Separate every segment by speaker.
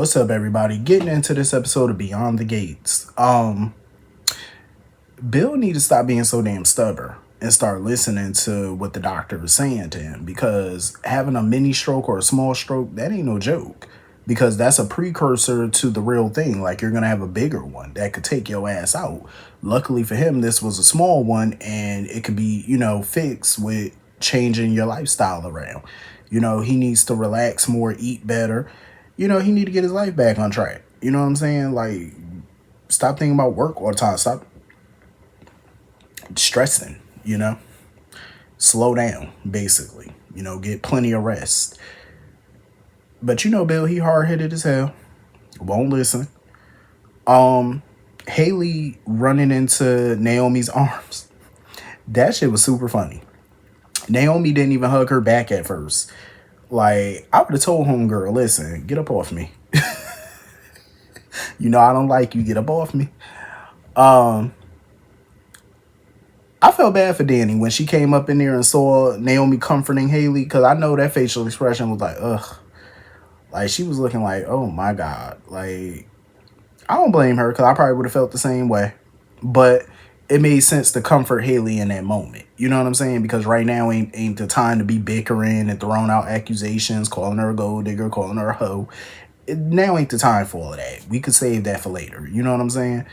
Speaker 1: What's up, everybody? Getting into this episode of Beyond the Gates. Bill need to stop being so damn stubborn and start listening to what the doctor is saying to him, because having a mini stroke or a small stroke, that ain't no joke, because that's a precursor to the real thing. Like, you're gonna have a bigger one that could take your ass out. Luckily for him, this was a small one, and it could be, fixed with changing your lifestyle around. He needs to relax more, eat better. He need to get his life back on track. You know what I'm saying? Like, stop thinking about work all the time. Stop stressing, slow down, basically, get plenty of rest. But Bill, he hard-headed as hell, won't listen. Haley running into Naomi's arms, that shit was super funny. Naomi didn't even hug her back at first. Like, I would have told homegirl, listen, get up off me. I don't like you, get up off me. I felt bad for Danny when she came up in there and saw Naomi comforting Haley, because I know that facial expression was like, ugh. Like, she was looking like, oh my God. Like, I don't blame her, because I probably would have felt the same way. But it made sense to comfort Haley in that moment. You know what I'm saying? Because right now ain't the time to be bickering and throwing out accusations, calling her a gold digger, calling her a hoe. Now ain't the time for all of that. We could save that for later. You know what I'm saying?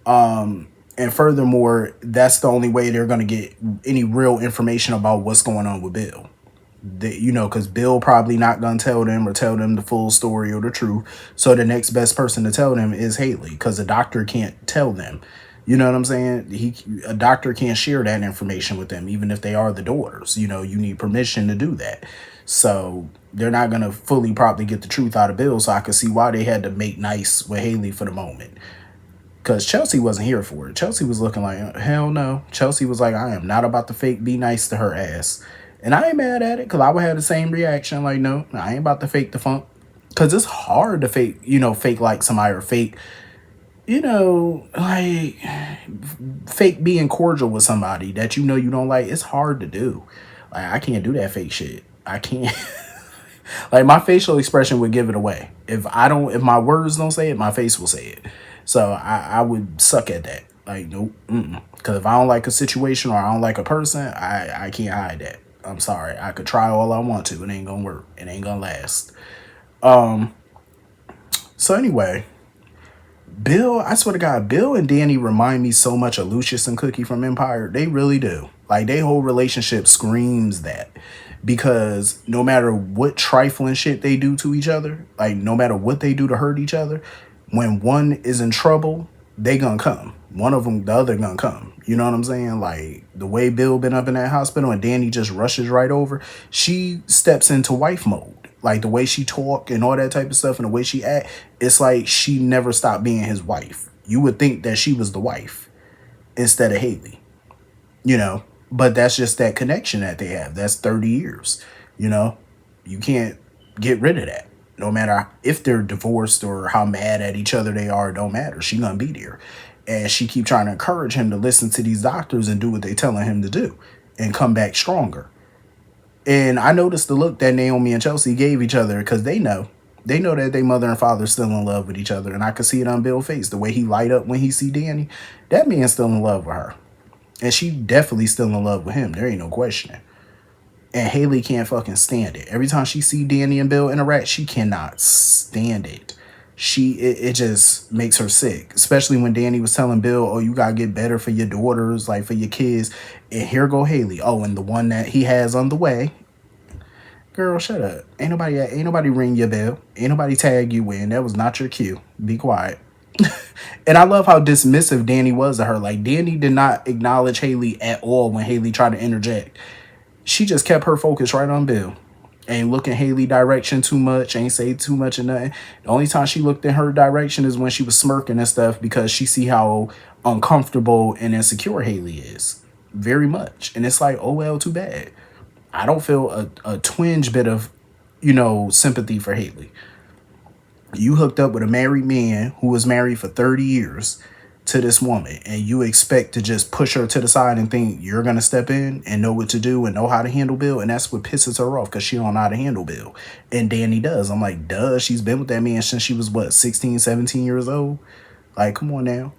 Speaker 1: And furthermore, that's the only way they're going to get any real information about what's going on with Bill. Because Bill probably not going to tell them the full story or the truth. So the next best person to tell them is Haley, because the doctor can't tell them. You know what I'm saying? A doctor can't share that information with them, even if they are the daughters. You need permission to do that. So they're not going to fully probably get the truth out of Bill. So I could see why they had to make nice with Haley for the moment. Because Chelsea wasn't here for it. Chelsea was looking like, hell no. Chelsea was like, I am not about to fake be nice to her ass. And I ain't mad at it, because I would have the same reaction. Like, no, I ain't about to fake the funk. Because it's hard to fake, fake like somebody, or fake, like, fake being cordial with somebody that you don't like. It's hard to do. Like, I can't do that fake shit. I can't. Like, my facial expression would give it away. If my words don't say it, my face will say it. So I would suck at that. Like, nope. Because if I don't like a situation or I don't like a person, I can't hide that. I'm sorry. I could try all I want to. It ain't gonna work. It ain't gonna last. So anyway, Bill, I swear to God, Bill and Danny remind me so much of Lucius and Cookie from Empire. They really do. Like, their whole relationship screams that. Because no matter what trifling shit they do to each other, like, no matter what they do to hurt each other, when one is in trouble, they gonna come. One of them, the other gonna come. You know what I'm saying? Like, the way Bill been up in that hospital and Danny just rushes right over, she steps into wife mode. Like, the way she talk and all that type of stuff and the way she act, it's like she never stopped being his wife. You would think that she was the wife instead of Haley. But that's just that connection that they have. That's 30 years. You can't get rid of that. No matter if they're divorced or how mad at each other they are, it don't matter. She gonna be there. And she keep trying to encourage him to listen to these doctors and do what they telling him to do and come back stronger. And I noticed the look that Naomi and Chelsea gave each other, because they know that their mother and father are still in love with each other. And I could see it on Bill's face. The way he light up when he see Danny, that man's still in love with her. And she definitely still in love with him. There ain't no questioning. And Haley can't fucking stand it. Every time she see Danny and Bill interact, she cannot stand it. It just makes her sick. Especially when Danny was telling Bill, oh, you gotta get better for your daughters, like for your kids. And here go Haley. Oh, and the one that he has on the way. Girl, shut up. Ain't nobody ring your bell. Ain't nobody tag you in. That was not your cue. Be quiet. And I love how dismissive Danny was of her. Like, Danny did not acknowledge Haley at all when Haley tried to interject. She just kept her focus right on Bill. Ain't looking Haley direction too much. Ain't say too much of nothing. The only time she looked in her direction is when she was smirking and stuff, because she see how uncomfortable and insecure Haley is. Very much. And it's like, oh, well, too bad. I don't feel a twinge bit of, sympathy for Haley. You hooked up with a married man who was married for 30 years. to this woman, and you expect to just push her to the side and think you're gonna step in and know what to do and know how to handle Bill, and that's what pisses her off because she don't know how to handle Bill. And Danny does. I'm like, duh, she's been with that man since she was what, 16, 17 years old? Like, come on now.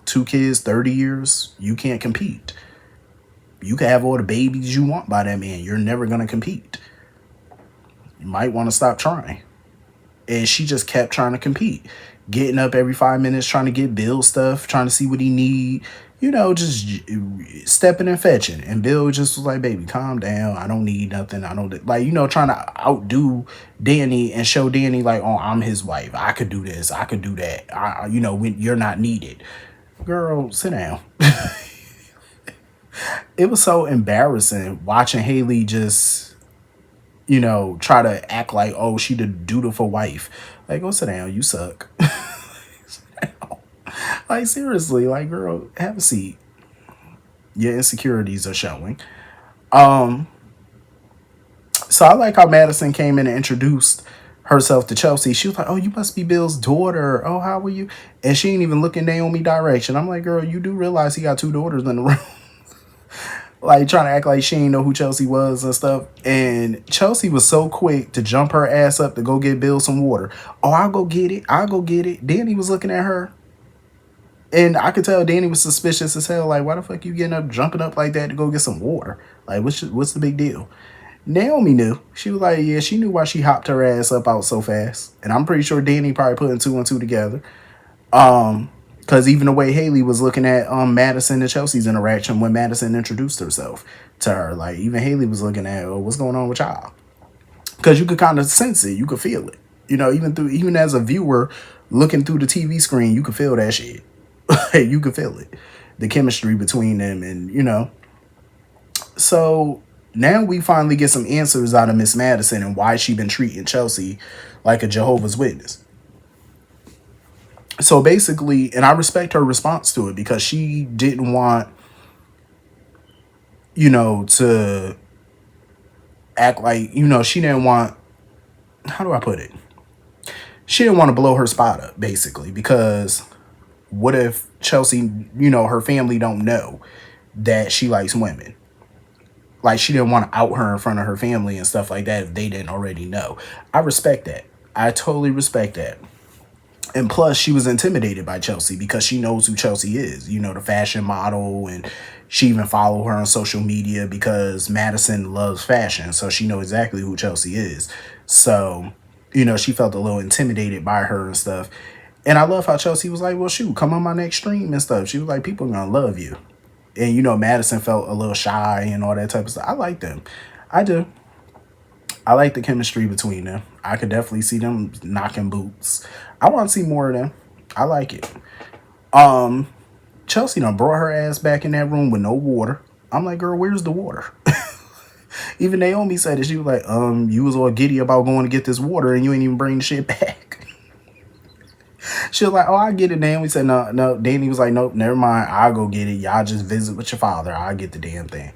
Speaker 1: 2 kids, 30 years, you can't compete. You can have all the babies you want by that man. You're never gonna compete. You might want to stop trying. And she just kept trying to compete, getting up every 5 minutes, trying to get Bill stuff, trying to see what he need, just stepping and fetching. And Bill just was like, baby, calm down, I don't need nothing, I don't, like, trying to outdo Danny and show Danny like, oh, I'm his wife, I could do this, I could do that, when you're not needed. Girl, sit down. It was so embarrassing watching Haley just try to act like, oh, she the dutiful wife. Like, go sit down, you suck. Like, seriously, like, girl, have a seat. Your insecurities are showing. Um, so I like how Madison came in and introduced herself to Chelsea. She was like, oh, you must be Bill's daughter. Oh, how are you? And she ain't even looking Naomi direction. I'm like, girl, you do realize he got 2 daughters in the room. Like, trying to act like she didn't know who Chelsea was and stuff. And Chelsea was so quick to jump her ass up to go get Bill some water. Oh, I'll go get it. I'll go get it. Danny was looking at her. And I could tell Danny was suspicious as hell. Like, why the fuck you getting up, jumping up like that to go get some water? Like, what's the big deal? Naomi knew. She was like, yeah, she knew why she hopped her ass up out so fast. And I'm pretty sure Danny probably putting 2 and 2 together. Because even the way Haley was looking at Madison and Chelsea's interaction when Madison introduced herself to her, like, even Haley was looking at, oh, what's going on with y'all? Because you could kind of sense it, you could feel it. Even as a viewer looking through the TV screen, you could feel that shit. You could feel it, the chemistry between them, and. So now we finally get some answers out of Miss Madison and why she been treating Chelsea like a Jehovah's Witness. So basically, and I respect her response to it because she didn't want, to act like, she didn't want, how do I put it? She didn't want to blow her spot up, basically, because what if Chelsea, her family don't know that she likes women? Like, she didn't want to out her in front of her family and stuff like that if they didn't already know. I respect that. I totally respect that. And plus, she was intimidated by Chelsea because she knows who Chelsea is, the fashion model. And she even followed her on social media because Madison loves fashion. So she knows exactly who Chelsea is. So, she felt a little intimidated by her and stuff. And I love how Chelsea was like, well, shoot, come on my next stream and stuff. She was like, people are going to love you. And, Madison felt a little shy and all that type of stuff. I like them. I do. I like the chemistry between them. I could definitely see them knocking boots. I want to see more of them. I like it. Chelsea done brought her ass back in that room with no water. I'm like, girl, where's the water? Even Naomi said it. She was like, you was all giddy about going to get this water and you ain't even bring the shit back. She was like, oh, I get it. Naomi said, no. Danny was like, nope, never mind. I'll go get it. Y'all just visit with your father. I'll get the damn thing.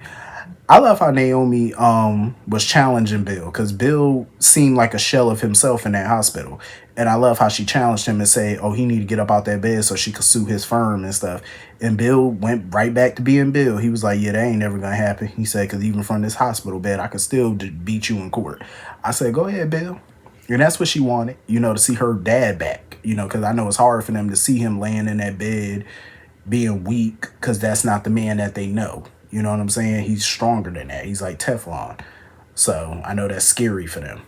Speaker 1: I love how Naomi was challenging Bill because Bill seemed like a shell of himself in that hospital. And I love how she challenged him and say, oh, he need to get up out that bed so she could sue his firm and stuff. And Bill went right back to being Bill. He was like, yeah, that ain't never going to happen. He said, because even from this hospital bed, I could still beat you in court. I said, go ahead, Bill. And that's what she wanted, to see her dad back, because I know it's hard for them to see him laying in that bed being weak because that's not the man that they know. You know what I'm saying? He's stronger than that. He's like Teflon. So I know that's scary for them.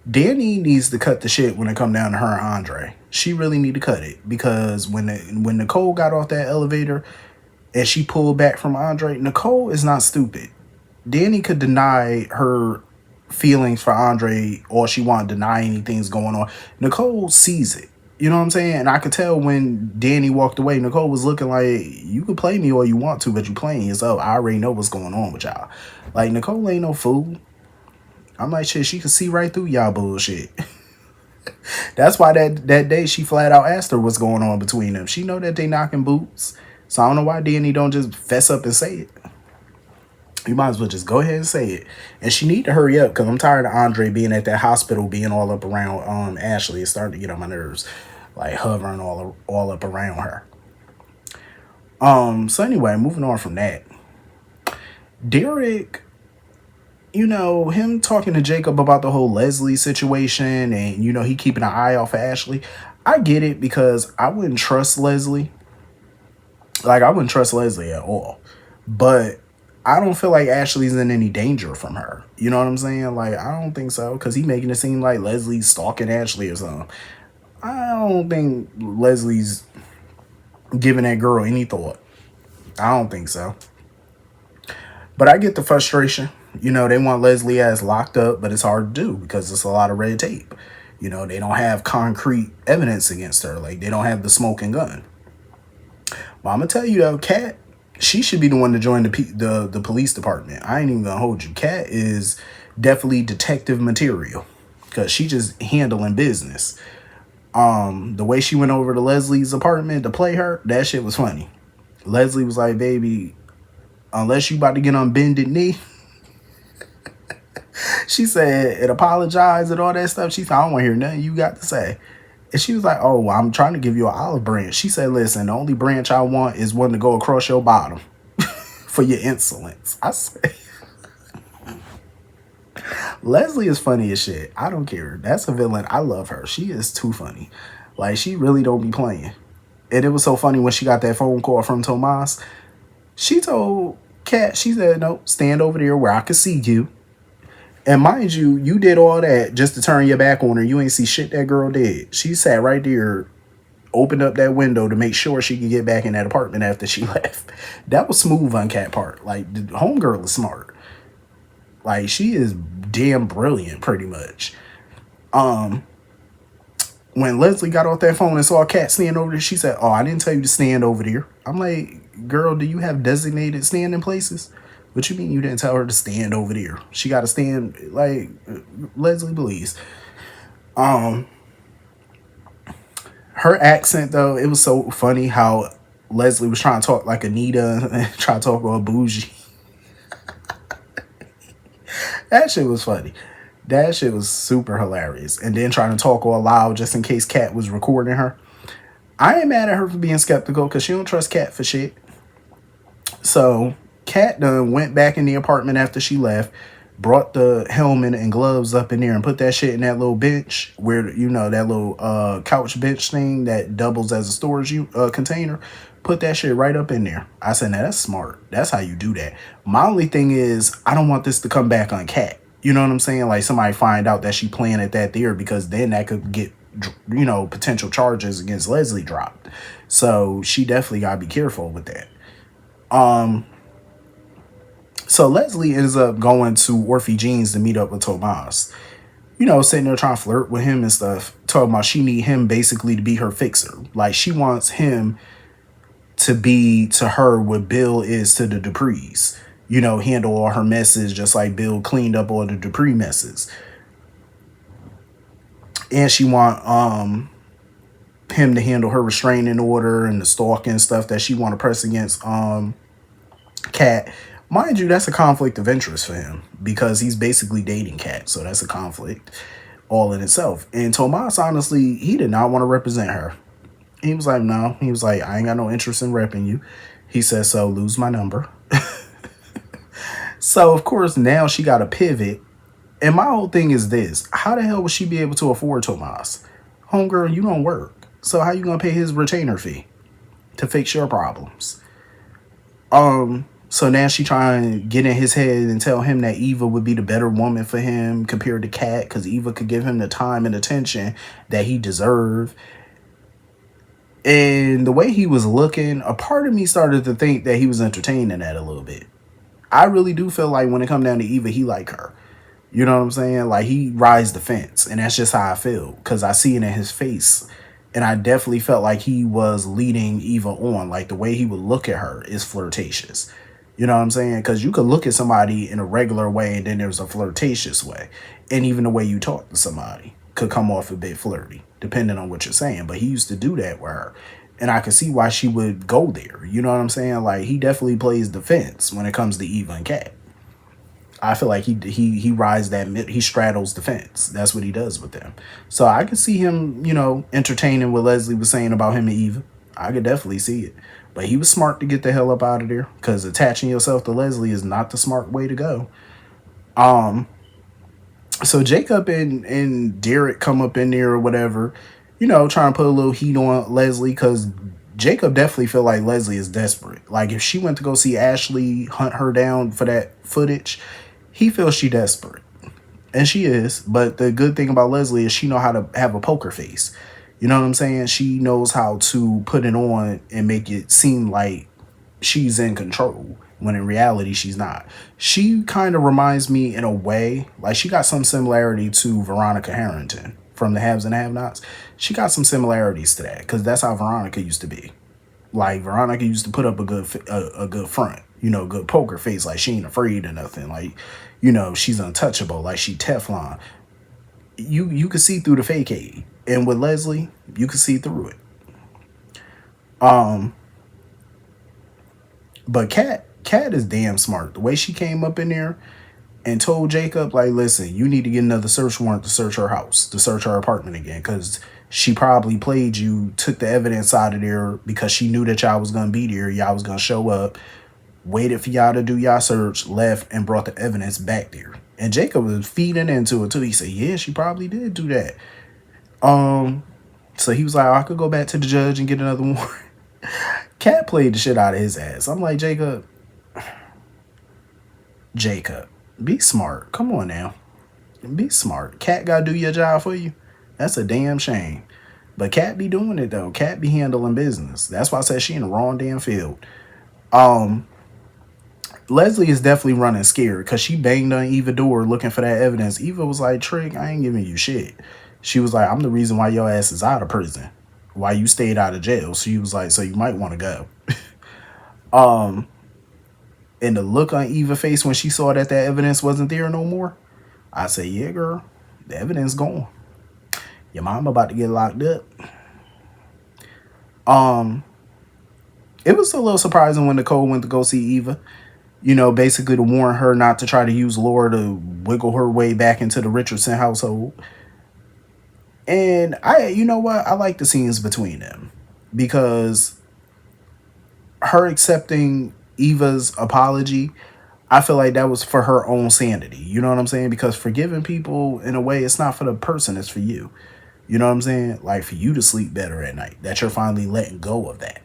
Speaker 1: Danny needs to cut the shit when it come down to her and Andre. She really need to cut it because when Nicole got off that elevator and she pulled back from Andre, Nicole is not stupid. Danny could deny her feelings for Andre or she want to deny anything's going on. Nicole sees it. You know what I'm saying? And I could tell when Danny walked away, Nicole was looking like, you can play me all you want to, but you playing yourself. I already know what's going on with y'all. Like, Nicole ain't no fool. I'm like, shit, she can see right through y'all bullshit. That's why that day she flat out asked her what's going on between them. She know that they knocking boots. So I don't know why Danny don't just fess up and say it. You might as well just go ahead and say it. And she need to hurry up because I'm tired of Andre being at that hospital, being all up around Ashley. It's starting to get on my nerves. like hovering all up around her. So anyway, moving on from that, Derek, him talking to Jacob about the whole Leslie situation, and he keeping an eye off of Ashley. I get it, because I wouldn't trust Leslie. Like, I wouldn't trust Leslie at all. But I don't feel like Ashley's in any danger from her. You know what I'm saying? Like, I don't think so, because he making it seem like Leslie's stalking Ashley or something. I don't think Leslie's giving that girl any thought. I don't think so. But I get the frustration. They want Leslie as locked up, but it's hard to do because it's a lot of red tape. They don't have concrete evidence against her. Like, they don't have the smoking gun. But I'm going to tell you, though, Kat, she should be the one to join the police department. I ain't even going to hold you. Kat is definitely detective material, because she just handling business. The way she went over to Leslie's apartment to play her, that shit was funny. Leslie was like, baby, unless you about to get on bended knee, she said, and apologize and all that stuff. She said, I don't want to hear nothing you got to say. And she was like, oh, well, I'm trying to give you an olive branch. She said, listen, the only branch I want is one to go across your bottom for your insolence. I said, Leslie is funny as shit. I don't care. That's a villain. I love her. She is too funny. Like, she really don't be playing. And it was so funny when she got that phone call from Tomas. She told Kat, she said, no, stand over there where I can see you. And mind you, you did all that just to turn your back on her. You ain't see shit that girl did. She sat right there, opened up that window to make sure she could get back in that apartment after she left. That was smooth on Kat part. Like, the homegirl is smart. Like, she is damn brilliant, pretty much. When Leslie got off that phone and saw Kat standing over there, she said, oh, I didn't tell you to stand over there. I'm like, girl, do you have designated standing places? What you mean you didn't tell her to stand over there? She got to stand, like, Leslie, please. Her accent, though, it was so funny how Leslie was trying to talk like Anita and try to talk all bougie. That shit was funny. That shit was super hilarious. And then trying to talk all loud just in case Kat was recording her. I ain't mad at her for being skeptical, because she don't trust Kat for shit. So Kat done went back in the apartment after she left, brought the helmet and gloves up in there and put that shit in that little bench where, that little couch bench thing that doubles as a storage container. Put that shit right up in there. I said, now that's smart. That's how you do that. My only thing is, I don't want this to come back on Kat. You know what I'm saying? Like, somebody find out that she planted that there, because then that could get, potential charges against Leslie dropped. So she definitely got to be careful with that. So Leslie ends up going to Orphe Jeans to meet up with Tomas. Sitting there trying to flirt with him and stuff. Talking about she need him basically to be her fixer. Like, she wants him to be to her what Bill is to the Duprees. Handle all her messes just like Bill cleaned up all the Dupree messes. And she want him to handle her restraining order and the stalking stuff that she want to press against Kat. Mind you, that's a conflict of interest for him, because he's basically dating Kat. So that's a conflict all in itself. And Tomas, honestly, he did not want to represent her. He was like, no. He was like, I ain't got no interest in repping you. He said, so lose my number. So, of course, now she got to pivot. And my whole thing is this. How the hell would she be able to afford Tomas? Homegirl, you don't work. So how you going to pay his retainer fee to fix your problems? So now she trying to get in his head and tell him that Eva would be the better woman for him compared to Kat, because Eva could give him the time and attention that he deserved. And the way he was looking, a part of me started to think that he was entertaining that a little bit. I really do feel like when it come down to Eva, he like her. You know what I'm saying? Like, he rides the fence, and that's just how I feel, because I see it in his face. And I definitely felt like he was leading Eva on. Like, the way he would look at her is flirtatious. You know what I'm saying? Because you could look at somebody in a regular way, and then there's a flirtatious way. And even the way you talk to somebody could come off a bit flirty, depending on what you're saying. But he used to do that with her. And I could see why she would go there. You know what I'm saying? Like, he definitely plays defense when it comes to Eva and Kat. I feel like he rides he straddles the fence. That's what he does with them. So I could see him, entertaining what Leslie was saying about him and Eva. I could definitely see it. But he was smart to get the hell up out of there, because attaching yourself to Leslie is not the smart way to go. So Jacob and Derek come up in there or whatever, trying to put a little heat on Leslie, because Jacob definitely feel like Leslie is desperate. Like if she went to go see Ashley hunt her down for that footage, he feels she desperate. And she is. But the good thing about Leslie is she know how to have a poker face. You know what I'm saying? She knows how to put it on and make it seem like she's in control, when in reality she's not. She kind of reminds me in a way, like she got some similarity to Veronica Harrington from the Haves and Have-Nots. She got some similarities to that, because that's how Veronica used to be. Like Veronica used to put up a good front, good poker face, like she ain't afraid of nothing, like she's untouchable, like she Teflon. You could see through the fake, and with Leslie, you could see through it. But Kat is damn smart. The way she came up in there and told Jacob, like, listen, you need to get another search warrant to search her house, to search her apartment again, because she probably played you, took the evidence out of there because she knew that y'all was going to be there, y'all was going to show up, waited for y'all to do y'all search, left, and brought the evidence back there. And Jacob was feeding into it too. He said, yeah, she probably did do that. So he was like, I could go back to the judge and get another warrant. Cat played the shit out of his ass. I'm like, Jacob, be smart. Come on now. Be smart. Cat gotta do your job for you. That's a damn shame. But Cat be doing it though. Cat be handling business. That's why I said she in the wrong damn field. Leslie is definitely running scared, because she banged on Eva's door looking for that evidence. Eva was like, Trick, I ain't giving you shit. She was like, I'm the reason why your ass is out of prison, why you stayed out of jail. She was like, so you might want to go. And the look on Eva's face when she saw that evidence wasn't there no more, I said, yeah, girl, the evidence gone. Your mom about to get locked up. It was a little surprising when Nicole went to go see Eva, basically to warn her not to try to use Laura to wiggle her way back into the Richardson household. And you know what? I like the scenes between them, because her accepting Eva's apology, I feel like that was for her own sanity. You know what I'm saying? Because forgiving people, in a way, it's not for the person, it's for you. You know what I'm saying? Like for you to sleep better at night, that you're finally letting go of that.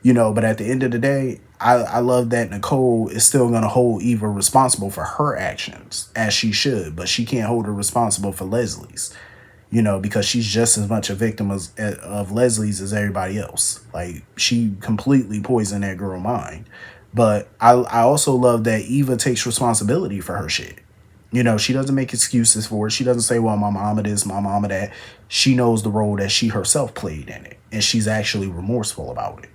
Speaker 1: But at the end of the day, I love that Nicole is still going to hold Eva responsible for her actions, as she should, but she can't hold her responsible for Leslie's, because she's just as much a victim of Leslie's as everybody else. Like, she completely poisoned that girl's mind. But I also love that Eva takes responsibility for her shit. She doesn't make excuses for it. She doesn't say, well, my mama this, my mama that. She knows the role that she herself played in it, and she's actually remorseful about it.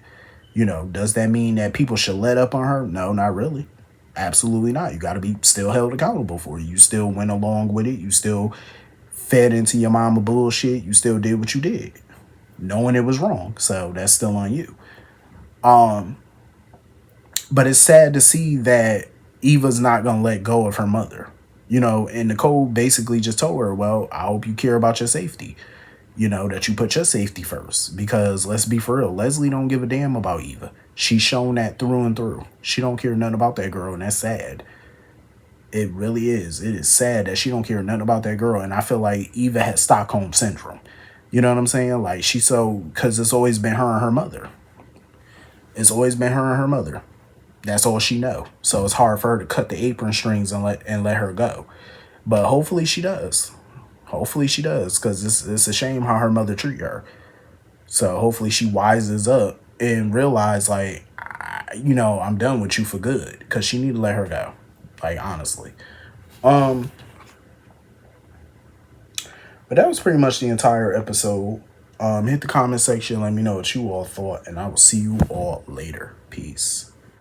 Speaker 1: Does that mean that people should let up on her? No, not really. Absolutely not. You got to be still held accountable for it. You still went along with it. You still fed into your mama bullshit. You still did what you did, knowing it was wrong. So that's still on you. But it's sad to see that Eva's not going to let go of her mother. And Nicole basically just told her, well, I hope you care about your safety. That you put your safety first. Because let's be for real, Leslie don't give a damn about Eva. She's shown that through and through. She don't care nothing about that girl, and that's sad. It really is. It is sad that she don't care nothing about that girl. And I feel like Eva has Stockholm Syndrome. You know what I'm saying? Like, because it's always been her and her mother. It's always been her and her mother. That's all she know. So it's hard for her to cut the apron strings and let her go. But hopefully she does. Hopefully she does, because it's a shame how her mother treat her. So hopefully she wises up and realize, like, I'm done with you for good, because she need to let her go. Like, honestly. But that was pretty much the entire episode. Hit the comment section. Let me know what you all thought, and I will see you all later. Peace.